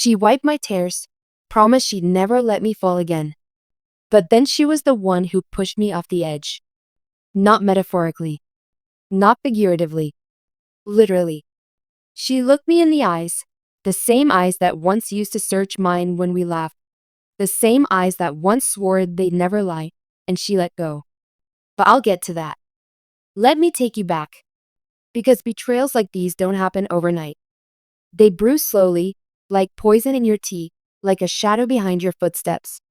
She wiped my tears, promised she'd never let me fall again. But then she was the one who pushed me off the edge. Not metaphorically. Not figuratively. Literally. She looked me in the eyes, the same eyes that once used to search mine when we laughed, the same eyes that once swore they'd never lie, and she let go. But I'll get to that. Let me take you back. Because betrayals like these don't happen overnight. They brew slowly, like poison in your tea, like a shadow behind your footsteps.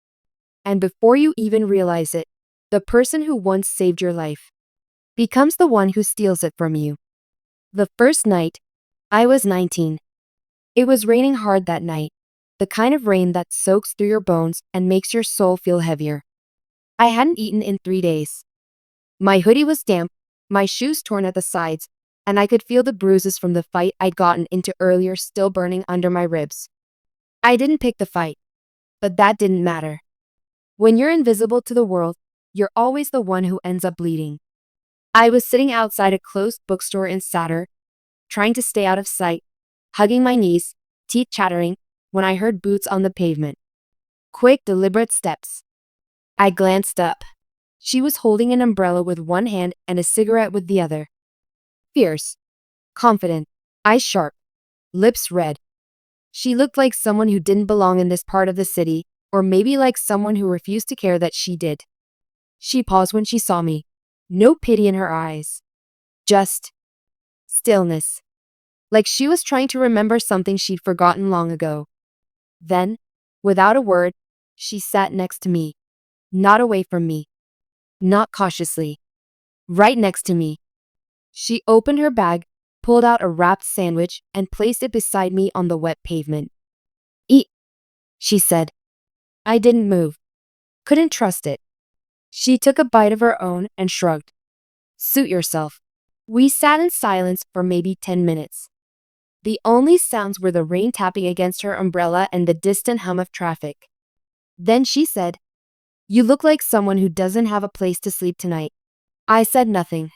And before you even realize it, the person who once saved your life becomes the one who steals it from you. The first night, I was 19. It was raining hard that night, the kind of rain that soaks through your bones and makes your soul feel heavier. I hadn't eaten in 3 days. My hoodie was damp, my shoes torn at the sides, and I could feel the bruises from the fight I'd gotten into earlier still burning under my ribs. I didn't pick the fight, but that didn't matter. When you're invisible to the world, you're always the one who ends up bleeding. I was sitting outside a closed bookstore in Satur, trying to stay out of sight, hugging my knees, teeth chattering, when I heard boots on the pavement. Quick, deliberate steps. I glanced up. She was holding an umbrella with one hand and a cigarette with the other. Fierce. Confident. Eyes sharp. Lips red. She looked like someone who didn't belong in this part of the city, or maybe like someone who refused to care that she did. She paused when she saw me. No pity in her eyes. Just stillness. Like she was trying to remember something she'd forgotten long ago. Then, without a word, she sat next to me. Not away from me. Not cautiously. Right next to me. She opened her bag, pulled out a wrapped sandwich, and placed it beside me on the wet pavement. Eat, she said. I didn't move. Couldn't trust it. She took a bite of her own and shrugged. Suit yourself. We sat in silence for maybe 10 minutes. The only sounds were the rain tapping against her umbrella and the distant hum of traffic. Then she said, "You look like someone who doesn't have a place to sleep tonight." I said nothing.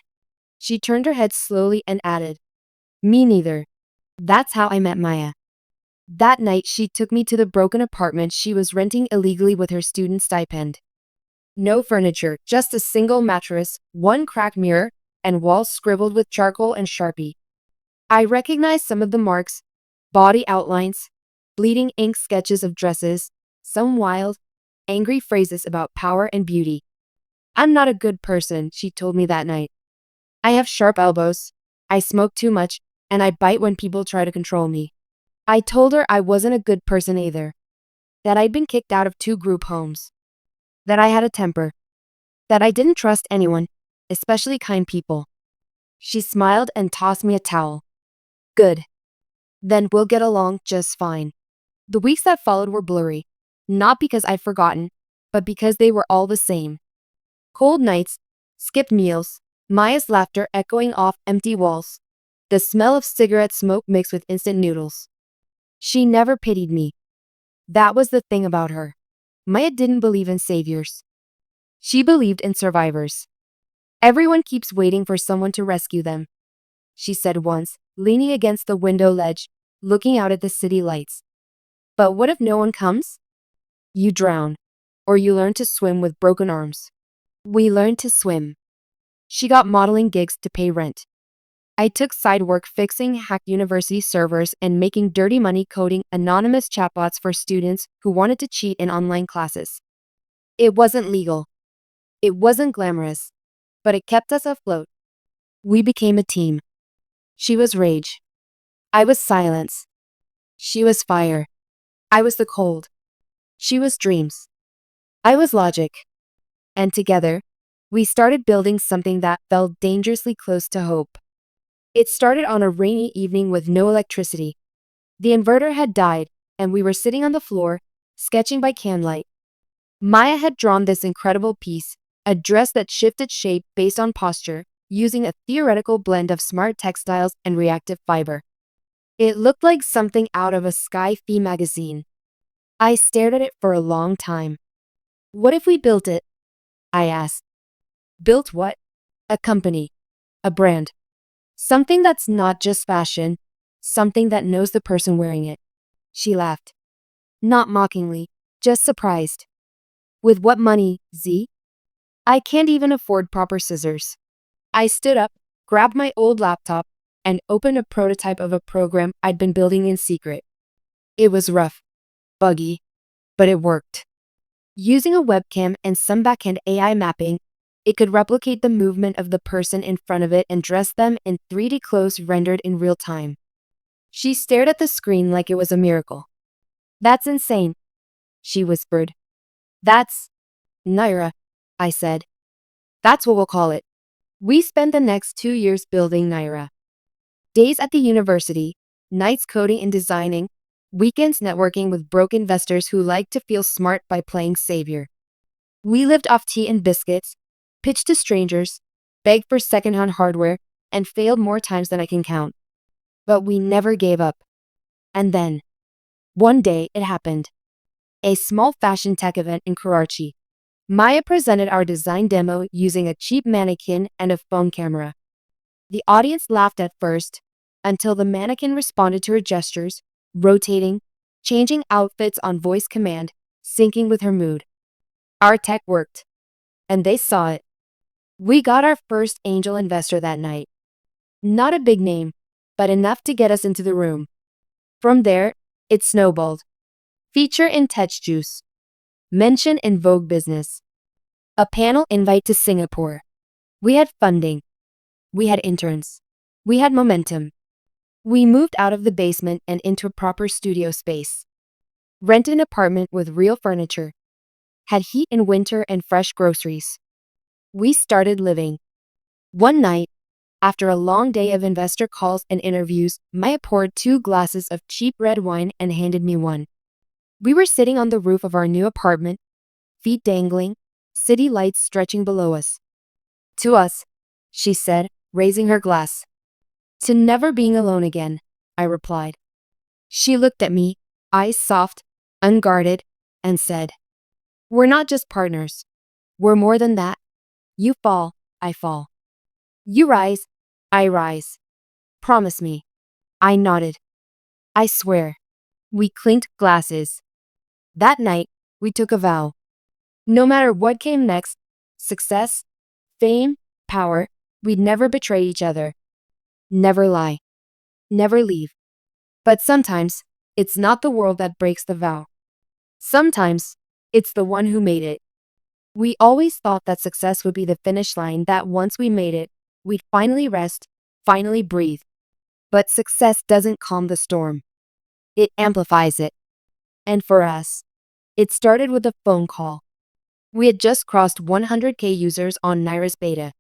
She turned her head slowly and added, "Me neither." That's how I met Maya. That night she took me to the broken apartment she was renting illegally with her student stipend. No furniture, just a single mattress, one cracked mirror, and walls scribbled with charcoal and Sharpie. I recognized some of the marks, body outlines, bleeding ink sketches of dresses, some wild, angry phrases about power and beauty. I'm not a good person, she told me that night. I have sharp elbows, I smoke too much, and I bite when people try to control me. I told her I wasn't a good person either. That I'd been kicked out of 2 group homes. That I had a temper. That I didn't trust anyone, especially kind people. She smiled and tossed me a towel. Good. Then we'll get along just fine. The weeks that followed were blurry, not because I'd forgotten, but because they were all the same. Cold nights, skipped meals, Maya's laughter echoing off empty walls, the smell of cigarette smoke mixed with instant noodles. She never pitied me. That was the thing about her. Maya didn't believe in saviors. She believed in survivors. Everyone keeps waiting for someone to rescue them, she said once, leaning against the window ledge, looking out at the city lights. But what if no one comes? You drown, or you learn to swim with broken arms. We learned to swim. She got modeling gigs to pay rent. I took side work fixing hacked university servers and making dirty money coding anonymous chatbots for students who wanted to cheat in online classes. It wasn't legal. It wasn't glamorous, but it kept us afloat. We became a team. She was rage. I was silence. She was fire. I was the cold. She was dreams. I was logic. And together, we started building something that felt dangerously close to hope. It started on a rainy evening with no electricity. The inverter had died, and we were sitting on the floor, sketching by candlelight. Maya had drawn this incredible piece, a dress that shifted shape based on posture, using a theoretical blend of smart textiles and reactive fiber. It looked like something out of a Sky-Fi magazine. I stared at it for a long time. What if we built it? I asked. Built what? A company. A brand. Something that's not just fashion, something that knows the person wearing it. She laughed. Not mockingly, just surprised. With what money, Z? I can't even afford proper scissors. I stood up, grabbed my old laptop, and opened a prototype of a program I'd been building in secret. It was rough, buggy, but it worked. Using a webcam and some backend AI mapping, it could replicate the movement of the person in front of it and dress them in 3D clothes rendered in real time. She stared at the screen like it was a miracle. That's insane, she whispered. That's Naira, I said. That's what we'll call it. We spent the next 2 years building Naira. Days at the university, nights coding and designing, weekends networking with broke investors who like to feel smart by playing savior. We lived off tea and biscuits, pitched to strangers, begged for secondhand hardware, and failed more times than I can count. But we never gave up. And then, one day it happened. A small fashion tech event in Karachi. Maya presented our design demo using a cheap mannequin and a phone camera. The audience laughed at first, until the mannequin responded to her gestures, rotating, changing outfits on voice command, syncing with her mood. Our tech worked, and they saw it. We got our first angel investor that night. Not a big name, but enough to get us into the room. From there, it snowballed. Feature in Touch Juice. Mention in Vogue Business. A panel invite to Singapore. We had funding. We had interns. We had momentum. We moved out of the basement and into a proper studio space. Rented an apartment with real furniture. Had heat in winter and fresh groceries. We started living. One night, after a long day of investor calls and interviews, Maya poured 2 glasses of cheap red wine and handed me one. We were sitting on the roof of our new apartment, feet dangling, city lights stretching below us. To us, she said, raising her glass. To never being alone again, I replied. She looked at me, eyes soft, unguarded, and said, we're not just partners. We're more than that. You fall, I fall. You rise, I rise. Promise me. I nodded. I swear. We clinked glasses. That night, we took a vow. No matter what came next, success, fame, power, we'd never betray each other. Never lie. Never leave. But sometimes, it's not the world that breaks the vow. Sometimes, it's the one who made it. We always thought that success would be the finish line, that once we made it, we'd finally rest, finally breathe. But success doesn't calm the storm. It amplifies it. And for us, it started with a phone call. We had just crossed 100K users on Naira's beta.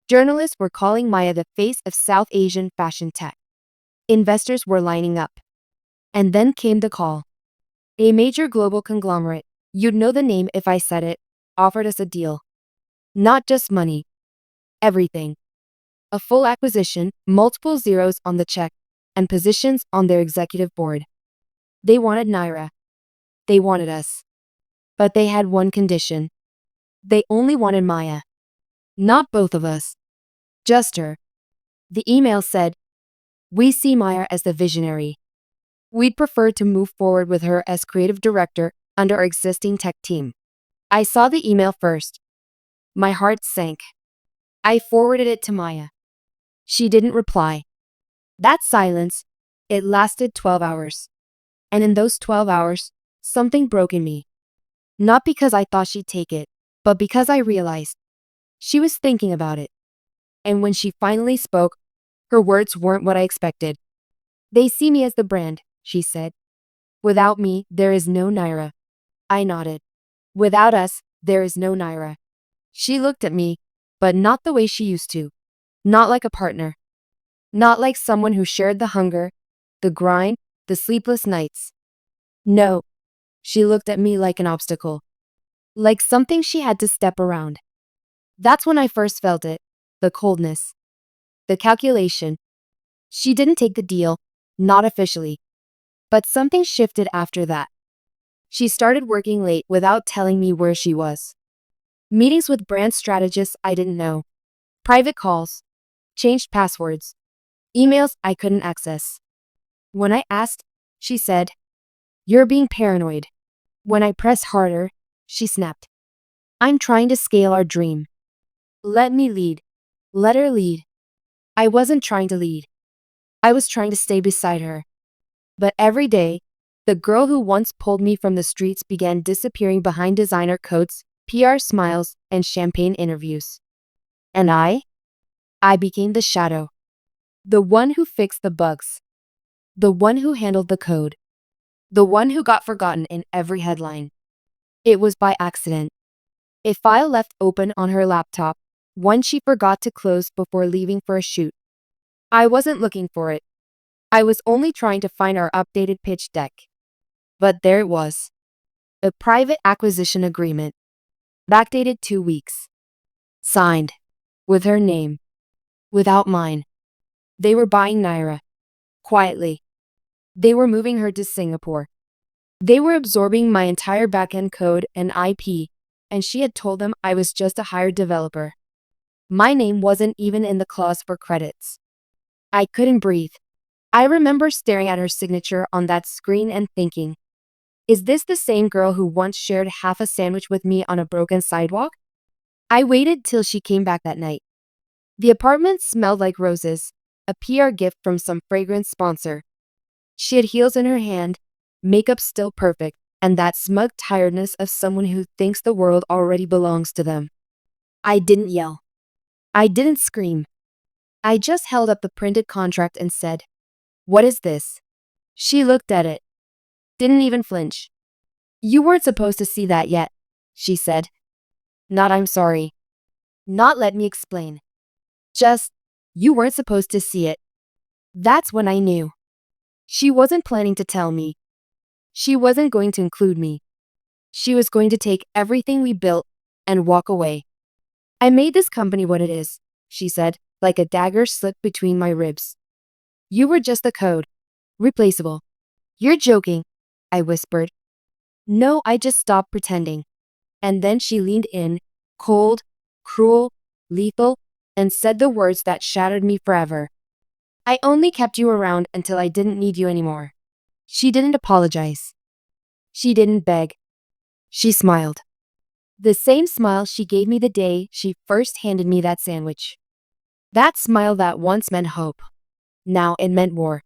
Journalists were calling Maya the face of South Asian fashion tech. Investors were lining up. And then came the call. A major global conglomerate, you'd know the name if I said it, offered us a deal. Not just money. Everything. A full acquisition, multiple zeros on the check, and positions on their executive board. They wanted Naira. They wanted us. But they had one condition. They only wanted Maya. Not both of us. Just her. The email said, we see Maya as the visionary. We'd prefer to move forward with her as creative director under our existing tech team. I saw the email first. My heart sank. I forwarded it to Maya. She didn't reply. That silence, it lasted 12 hours. And in those 12 hours, something broke in me. Not because I thought she'd take it, but because I realized she was thinking about it. And when she finally spoke, her words weren't what I expected. They see me as the brand, she said. Without me, there is no Naira. I nodded. Without us, there is no Naira. She looked at me, but not the way she used to. Not like a partner. Not like someone who shared the hunger, the grind, the sleepless nights. No. She looked at me like an obstacle. Like something she had to step around. That's when I first felt it. The coldness. The calculation. She didn't take the deal, not officially. But something shifted after that. She started working late without telling me where she was. Meetings with brand strategists I didn't know. Private calls. Changed passwords. Emails I couldn't access. When I asked, she said, You're being paranoid. When I pressed harder, she snapped. I'm trying to scale our dream. Let me lead. Let her lead. I wasn't trying to lead. I was trying to stay beside her. But every day, the girl who once pulled me from the streets began disappearing behind designer coats, PR smiles, and champagne interviews. And I became the shadow. The one who fixed the bugs. The one who handled the code. The one who got forgotten in every headline. It was by accident. A file left open on her laptop, one she forgot to close before leaving for a shoot. I wasn't looking for it. I was only trying to find our updated pitch deck. But there it was. A private acquisition agreement. Backdated 2 weeks. Signed. With her name. Without mine. They were buying Naira. Quietly. They were moving her to Singapore. They were absorbing my entire backend code and IP, and she had told them I was just a hired developer. My name wasn't even in the clause for credits. I couldn't breathe. I remember staring at her signature on that screen and thinking, is this the same girl who once shared half a sandwich with me on a broken sidewalk? I waited till she came back that night. The apartment smelled like roses, a PR gift from some fragrance sponsor. She had heels in her hand, makeup still perfect, and that smug tiredness of someone who thinks the world already belongs to them. I didn't yell. I didn't scream. I just held up the printed contract and said, "What is this?" She looked at it. Didn't even flinch. "You weren't supposed to see that yet," she said. Not "I'm sorry." Not "let me explain." Just, "You weren't supposed to see it." That's when I knew. She wasn't planning to tell me. She wasn't going to include me. She was going to take everything we built and walk away. "I made this company what it is," she said, like a dagger slipped between my ribs. "You were just the code. Replaceable." "You're joking," I whispered. "No, I just stopped pretending." And then she leaned in, cold, cruel, lethal, and said the words that shattered me forever. "I only kept you around until I didn't need you anymore." She didn't apologize. She didn't beg. She smiled. The same smile she gave me the day she first handed me that sandwich. That smile that once meant hope. Now it meant war.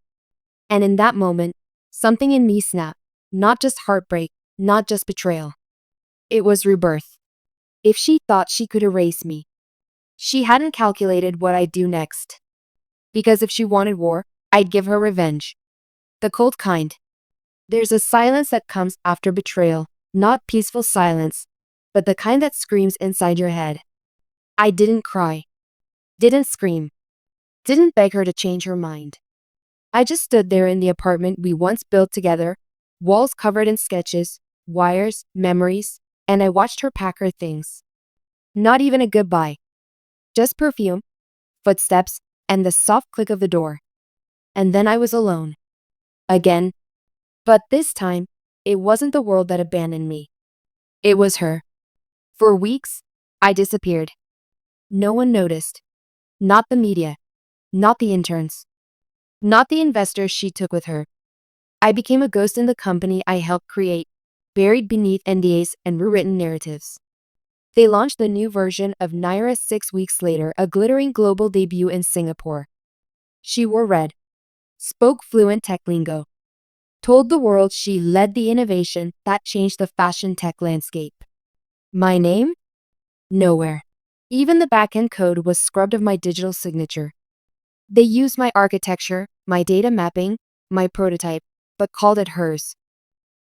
And in that moment, something in me snapped. Not just heartbreak, not just betrayal. It was rebirth. If she thought she could erase me, she hadn't calculated what I'd do next. Because if she wanted war, I'd give her revenge. The cold kind. There's a silence that comes after betrayal, not peaceful silence, but the kind that screams inside your head. I didn't cry. Didn't scream. Didn't beg her to change her mind. I just stood there in the apartment we once built together, walls covered in sketches, wires, memories, and I watched her pack her things. Not even a goodbye. Just perfume, footsteps, and the soft click of the door. And then I was alone. Again. But this time, it wasn't the world that abandoned me. It was her. For weeks, I disappeared. No one noticed. Not the media. Not the interns. Not the investors she took with her. I became a ghost in the company I helped create, buried beneath NDAs and rewritten narratives. They launched the new version of Naira 6 weeks later, a glittering global debut in Singapore. She wore red, spoke fluent tech lingo, told the world she led the innovation that changed the fashion tech landscape. My name? Nowhere. Even the backend code was scrubbed of my digital signature. They used my architecture, my data mapping, my prototype, but called it hers.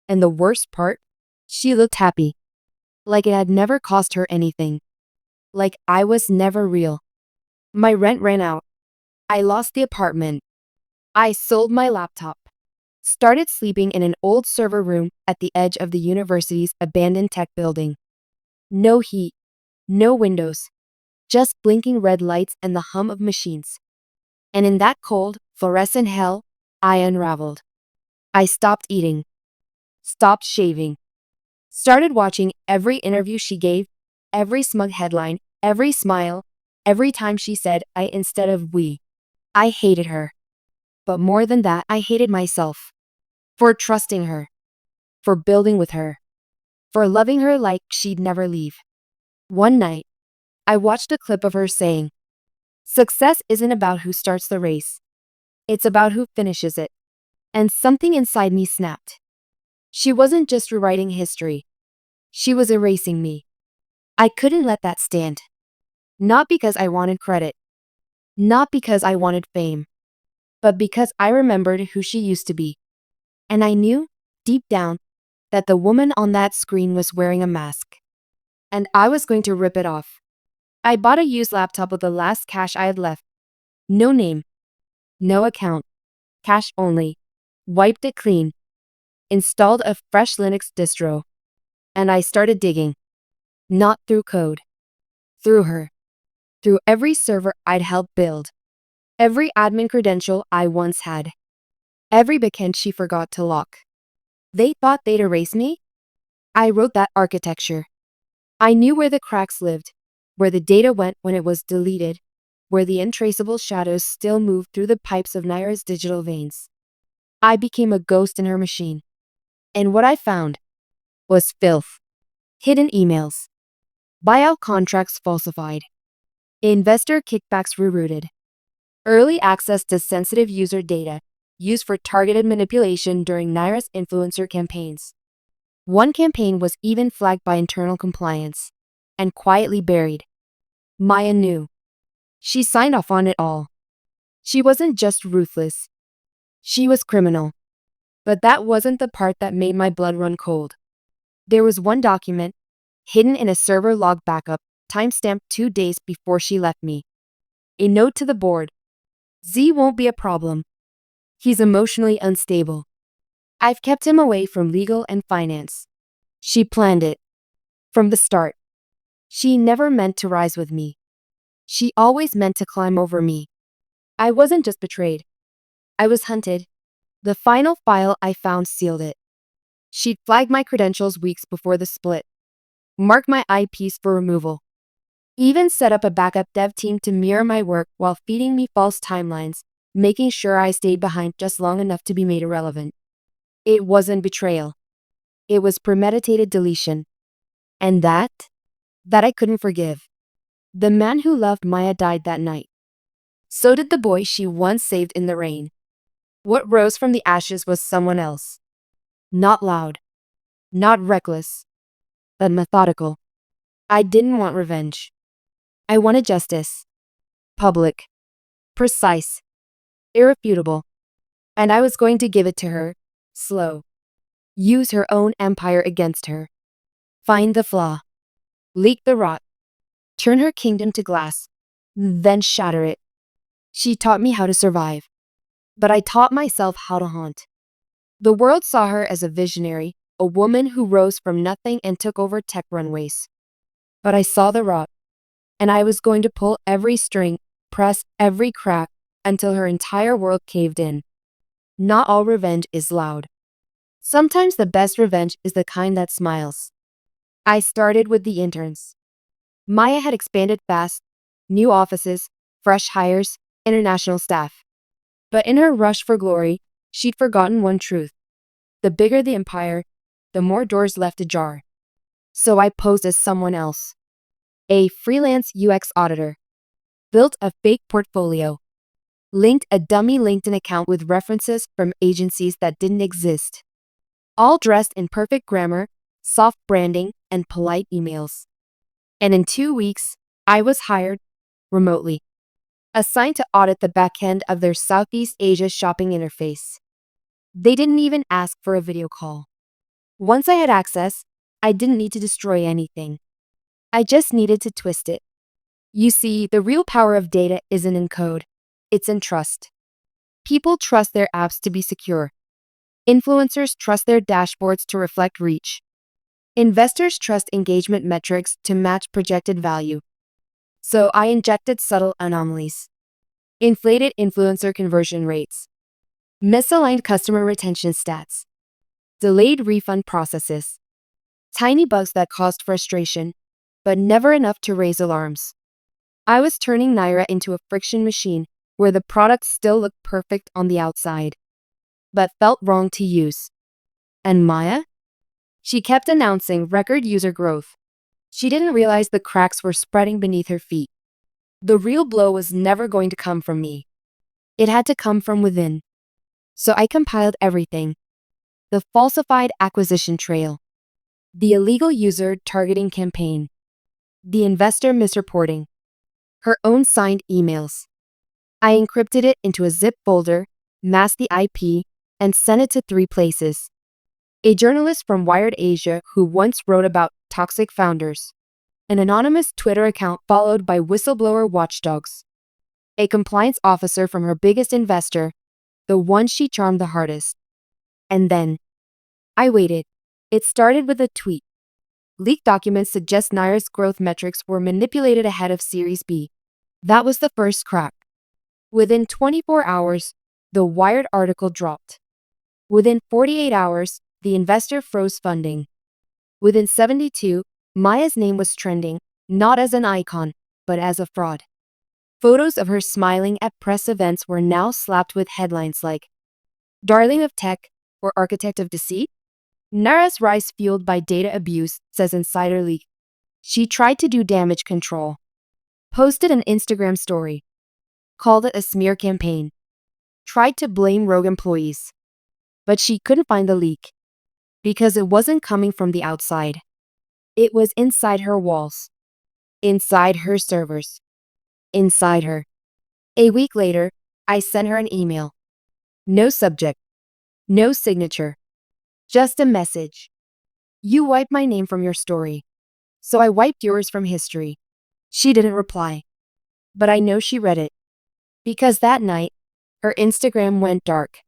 And the worst part? She looked happy. Like it had never cost her anything. Like I was never real. My rent ran out. I lost the apartment. I sold my laptop. Started sleeping in an old server room at the edge of the university's abandoned tech building. No heat. No windows. Just blinking red lights and the hum of machines. And in that cold, fluorescent hell, I unraveled. I stopped eating. Stopped shaving. Started watching every interview she gave, every smug headline, every smile, every time she said I instead of we. I hated her. But more than that, I hated myself. For trusting her. for building with her, for loving her like she'd never leave. One night, I watched a clip of her saying, "Success isn't about who starts the race. It's about who finishes it." And something inside me snapped. She wasn't just rewriting history. She was erasing me. I couldn't let that stand. Not because I wanted credit. Not because I wanted fame. But because I remembered who she used to be. And I knew, deep down, that the woman on that screen was wearing a mask. And I was going to rip it off. I bought a used laptop with the last cash I had left. No name. No account. Cash only. Wiped it clean. Installed a fresh Linux distro. And I started digging. Not through code. Through her. Through every server I'd helped build. Every admin credential I once had. Every backend she forgot to lock. They thought they'd erase me? I wrote that architecture. I knew where the cracks lived, where the data went when it was deleted, where the untraceable shadows still moved through the pipes of Naira's digital veins. I became a ghost in her machine. And what I found was filth. Hidden emails. Buyout contracts falsified. Investor kickbacks rerouted. Early access to sensitive user data used for targeted manipulation during Naira's influencer campaigns. One campaign was even flagged by internal compliance and quietly buried. Maya knew. She signed off on it all. She wasn't just ruthless. She was criminal. But that wasn't the part that made my blood run cold. There was one document, hidden in a server log backup, timestamped 2 days before she left me. A note to the board. Z won't be a problem. He's emotionally unstable. I've kept him away from legal and finance. She planned it. From the start. She never meant to rise with me. She always meant to climb over me. I wasn't just betrayed. I was hunted. The final file I found sealed it. She'd flagged my credentials weeks before the split. Marked my IPs for removal. Even set up a backup dev team to mirror my work while feeding me false timelines, making sure I stayed behind just long enough to be made irrelevant. It wasn't betrayal. It was premeditated deletion. And that I couldn't forgive. The man who loved Maya died that night. So did the boy she once saved in the rain. What rose from the ashes was someone else. Not loud. Not reckless. But methodical. I didn't want revenge. I wanted justice. Public. Precise. Irrefutable. And I was going to give it to her. Slow. Use her own empire against her. Find the flaw. Leak the rot. Turn her kingdom to glass. Then shatter it. She taught me how to survive. But I taught myself how to haunt. The world saw her as a visionary, a woman who rose from nothing and took over tech runways. But I saw the rot. And I was going to pull every string, press every crack, until her entire world caved in. Not all revenge is loud. Sometimes the best revenge is the kind that smiles. I started with the interns. Maya had expanded fast, new offices, fresh hires, international staff. But in her rush for glory, she'd forgotten one truth. The bigger the empire, the more doors left ajar. So I posed as someone else. A freelance UX auditor. Built a fake portfolio. Linked a dummy LinkedIn account with references from agencies that didn't exist. All dressed in perfect grammar, soft branding, and polite emails. And in 2 weeks, I was hired, remotely. Assigned to audit the back end of their Southeast Asia shopping interface. They didn't even ask for a video call. Once I had access, I didn't need to destroy anything. I just needed to twist it. You see, the real power of data isn't in code. It's in trust. People trust their apps to be secure. Influencers trust their dashboards to reflect reach. Investors trust engagement metrics to match projected value. So I injected subtle anomalies. Inflated influencer conversion rates. Misaligned customer retention stats. Delayed refund processes. Tiny bugs that caused frustration, but never enough to raise alarms. I was turning Naira into a friction machine where the product still looked perfect on the outside, but felt wrong to use. And Maya? She kept announcing record user growth. She didn't realize the cracks were spreading beneath her feet. The real blow was never going to come from me. It had to come from within. So I compiled everything. The falsified acquisition trail. The illegal user targeting campaign. The investor misreporting. Her own signed emails. I encrypted it into a zip folder, masked the IP, and sent it to 3 places. A journalist from Wired Asia who once wrote about toxic founders. An anonymous Twitter account followed by whistleblower watchdogs. A compliance officer from her biggest investor, the one she charmed the hardest. And then, I waited. It started with a tweet. Leaked documents suggest Naira's growth metrics were manipulated ahead of Series B. That was the first crack. Within 24 hours, the Wired article dropped. Within 48 hours, the investor froze funding. Within 72, Maya's name was trending, not as an icon, but as a fraud. Photos of her smiling at press events were now slapped with headlines like, "Darling of Tech" or "Architect of Deceit." Naira's rise fueled by data abuse, says Insider Leak. She tried to do damage control. Posted an Instagram story. Called it a smear campaign. Tried to blame rogue employees. But she couldn't find the leak. Because it wasn't coming from the outside. It was inside her walls. Inside her servers. Inside her. A week later, I sent her an email. No subject. No signature. Just a message. "You wiped my name from your story. So I wiped yours from history." She didn't reply. But I know she read it. Because that night, her Instagram went dark.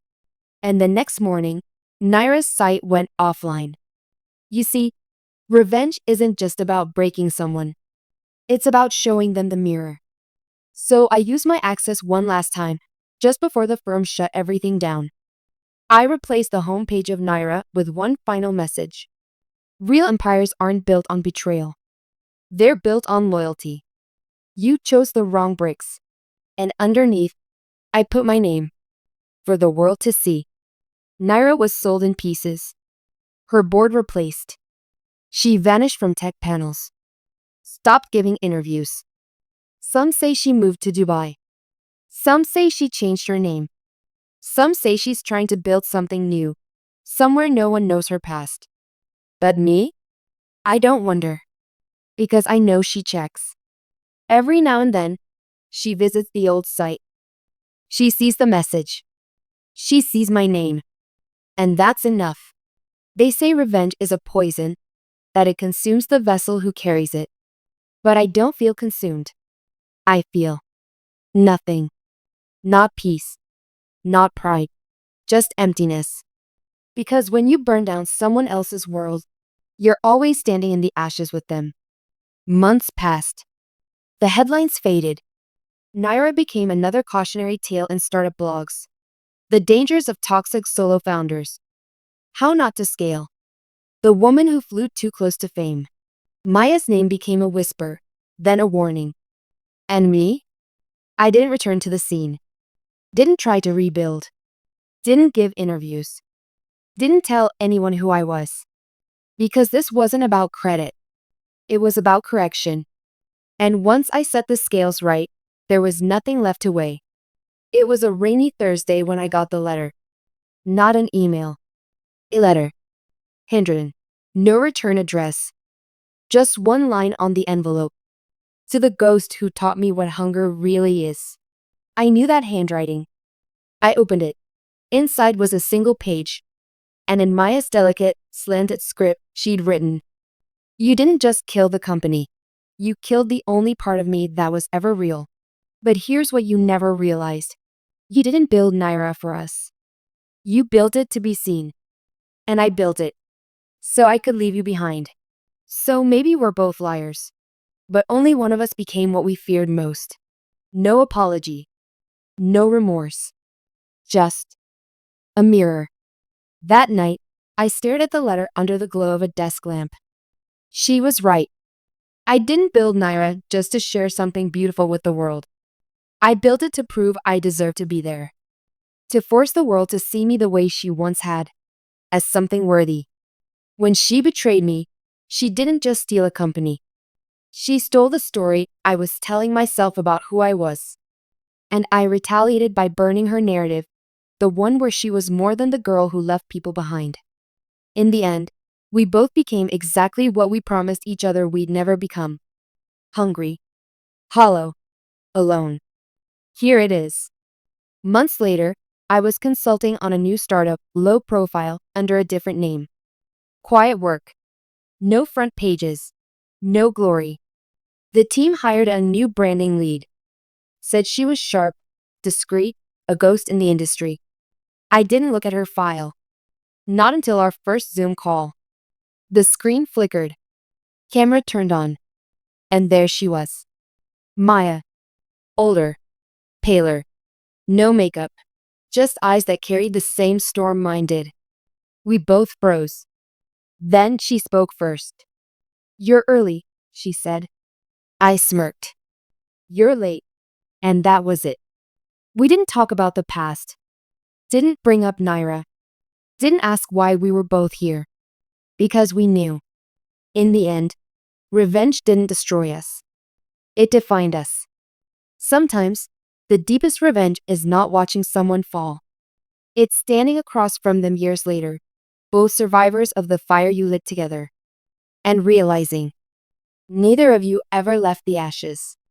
And the next morning, Naira's site went offline. You see, revenge isn't just about breaking someone. It's about showing them the mirror. So I used my access one last time, just before the firm shut everything down. I replaced the homepage of Naira with one final message. Real empires aren't built on betrayal. They're built on loyalty. You chose the wrong bricks. And underneath, I put my name. For the world to see. Naira was sold in pieces. Her board replaced. She vanished from tech panels. Stopped giving interviews. Some say she moved to Dubai. Some say she changed her name. Some say she's trying to build something new, somewhere no one knows her past. But me? I don't wonder. Because I know she checks. Every now and then, she visits the old site. She sees the message. She sees my name. And that's enough. They say revenge is a poison, that it consumes the vessel who carries it. But I don't feel consumed. I feel nothing. Not peace. Not pride. Just emptiness. Because when you burn down someone else's world, you're always standing in the ashes with them. Months passed. The headlines faded. Naira became another cautionary tale in startup blogs. The dangers of toxic solo founders. How not to scale. The woman who flew too close to fame. Maya's name became a whisper, then a warning. And me? I didn't return to the scene. Didn't try to rebuild. Didn't give interviews. Didn't tell anyone who I was. Because this wasn't about credit. It was about correction. And once I set the scales right, there was nothing left to weigh. It was a rainy Thursday when I got the letter. Not an email. A letter. Handwritten. No return address. Just one line on the envelope. To the ghost who taught me what hunger really is. I knew that handwriting. I opened it. Inside was a single page. And in Maya's delicate, slanted script, she'd written, "You didn't just kill the company. You killed the only part of me that was ever real. But here's what you never realized. You didn't build Naira for us. You built it to be seen. And I built it. So I could leave you behind. So maybe we're both liars. But only one of us became what we feared most. No apology. No remorse. Just a mirror." That night, I stared at the letter under the glow of a desk lamp. She was right. I didn't build Naira just to share something beautiful with the world. I built it to prove I deserved to be there. To force the world to see me the way she once had, as something worthy. When she betrayed me, she didn't just steal a company. She stole the story I was telling myself about who I was. And I retaliated by burning her narrative, the one where she was more than the girl who left people behind. In the end, we both became exactly what we promised each other we'd never become. Hungry, hollow, alone. Here it is. Months later, I was consulting on a new startup, low profile, under a different name. Quiet work. No front pages. No glory. The team hired a new branding lead. Said she was sharp, discreet, a ghost in the industry. I didn't look at her file. Not until our first Zoom call. The screen flickered. Camera turned on. And there she was. Maya. Older. Paler. No makeup. Just eyes that carried the same storm mine did. We both froze. Then she spoke first. "You're early," she said. I smirked. "You're late." And that was it. We didn't talk about the past. Didn't bring up Naira. Didn't ask why we were both here. Because we knew. In the end, revenge didn't destroy us. It defined us. Sometimes, the deepest revenge is not watching someone fall. It's standing across from them years later, both survivors of the fire you lit together, and realizing neither of you ever left the ashes.